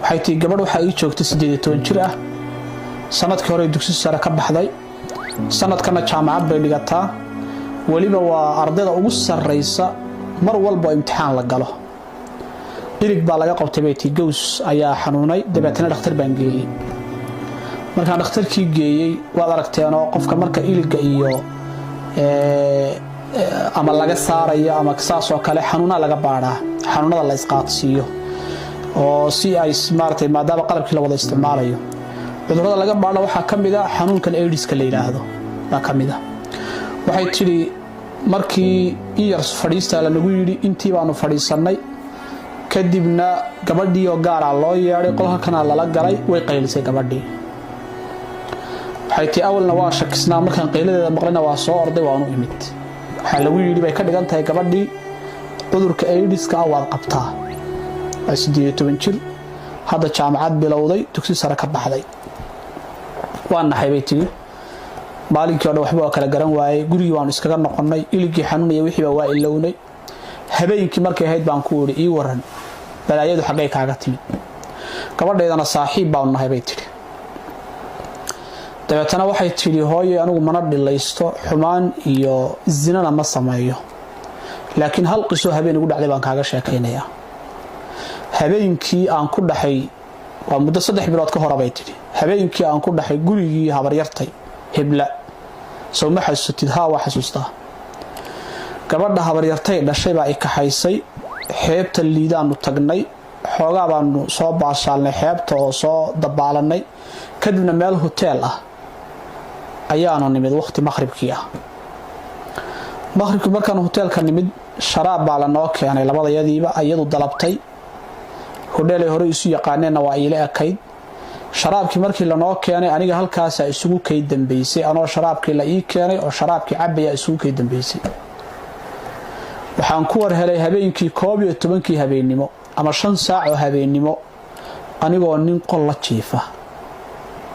waxay tii gabadh waxa ay joogtay 18 jir ah sanadkii hore dugsi sare ka baxday sanadkana jaamacad bay dhigataa waliba waa ardayda ugu sareysa mar walba imtixaan la galo ilig baa laga qabtay bay tii gaws ayaa xanuunay dabeetana dhakhtar baan geeyay markaan dhakhtarkii geeyay waad aragteen oo qofka marka iliga iyo ama laga saarayo ama saas oo kale xanuuna laga baaraa xanuunada la isqaadsiyo oo si ay smartay maadaama qalabkii la wada isticmaalayo cudurrada laga baaro waxa kamid ah xanuunkan AIDS-ka la yiraahdo baa kamid ah waxay tiri markii iyar fadhiista la nagu yiri intii baanu fadhiisanay kadibna gabadhii oo gaar ah loo yeeray qolka kana la galay way qaylisay gabadhii waxay tii awalna waa shakisnaa markaan qayladeeda maqlina waa soo orday waanu imid waxa lagu yiri bay ka dhigan tahay gabadhii cudurka AIDS-ka waad qabtaa 18 jir hada jaamacad bilowday dugsi sare ka baxday waan naxay bay tiri maalinkii oo waxba kala garan waayay gurigii waan iskaga noqonay iligii xanuunaya wixii waa ilownay habeenkii markay ahayd baan ku wari ii waran balaayadu xaqay kaaga timid gabadheedana saaxiib baan nahay bay tiri dabeetana waxay tiri hooyo anigu mana dhilaysto xumaan iyo zinana ma sameeyo laakiin hal qiso habeen ugu dhacday baan kaaga sheekaynayaa habeenkii aan ku dhaxay waa muddo 3 bilood ka hor bay tiri habeenkii aan ku dhaxay gurigii habar yartay hebla soo ma xasuustid waa xasuustaa gabadha habar yartay dhashay baa ka haysay xeebta liidaanu tagnay xoogaa baanu soo baashaalnay xeebta oo soo dabaalanay kadibna meel hotel ah ayaanu nimid waqti maghribkii ah maghribkii markaan hotelka nimid sharaab baa la noo keenay labadayadiiba ayadu dalabtay hodheelay hore isu yaqaaneen waa ila akayd sharaabkii markii la noo keenay aniga halkaas isugu kay dambeysay anoo sharaabkii la ii keenay oo sharaabkii cabaya isugu kay dambeysay waxaan ku war helay habeenkii 12 habeenimo ama 5 saac oo habeenimo anigoo nin qol la jiifa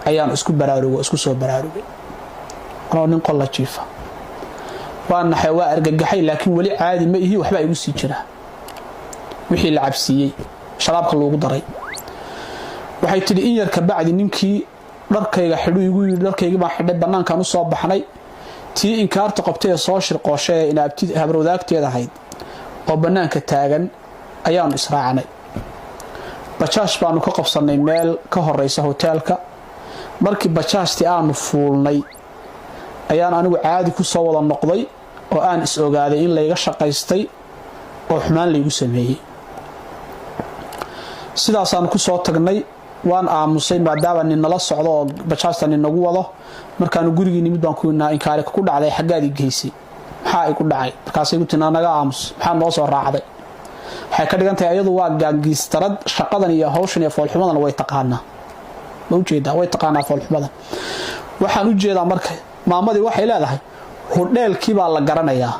ayaan isku soo baraarugay anoo nin qol la jiifa waan naxay waa argagaxay laakiin wali caadi ma ihi waxba igu sii jira wixii la cabsiyay sharaabka loogu daray waxay tiri in yar ka bacdi ninkii dharkayga xidhu igu yiri dharkayga baan xidhay banaankan u soo baxnay tii inkaarta qabtay soo shirqooshay in abti habrowdaagteeda ahayd oo banaanka taagan ayaan israacanay bajaash baanu ka qabsanay meel ka horeysa hotelka markii bajaashti aanu fuulnay ayaan anigu caadi ku soo wada noqday oo aan is ogaaday in layga shaqaystay oo xumaan laygu sameeyay sidaasaan ku soo tagnay waan aamusay maadaama nin nala socdo oo bajaashtan inagu wado markaan gurigii nimid baan ku inkaari ku dhacday xagaadi geysay maxaa ay ku dhacay markaasay ku tinaa naga aamus maxaa noo soo raacday waxay ka dhigan tahay ayadu waa gaangistarad shaqadan iyo hawshan iyo foolxumadan way taqaanaa ma u jeedaa way taqaanaa foolxumadan waxaan u jeedaa marka maamadii waxay leedahay hodheelkii baa la garanayaa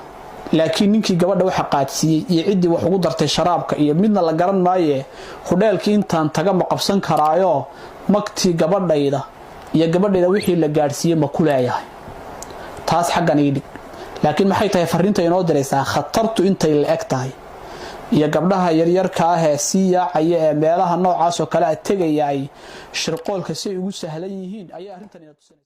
laakiin ninkii gabadha waxa qaadsiiyay iyo cidii wax ugu dartay sharaabka iyo midna la garan maaye hodheelkii intaan taga ma qabsan karaayo magtii gabadhayda iyo gabadhayda wixii la gaarsiiyay ma ku leeyahay taas xaqan ii dhig laakiin maxay tahay fariinta inoo diraysaa khatartu intay la eg tahay iyo gabdhaha yaryarka ah ee si yaacaya ee meelaha noocaas oo kale tagayay shirqoolka si ugu sahlan yihiin ayaa arrintan ina tusinaysaa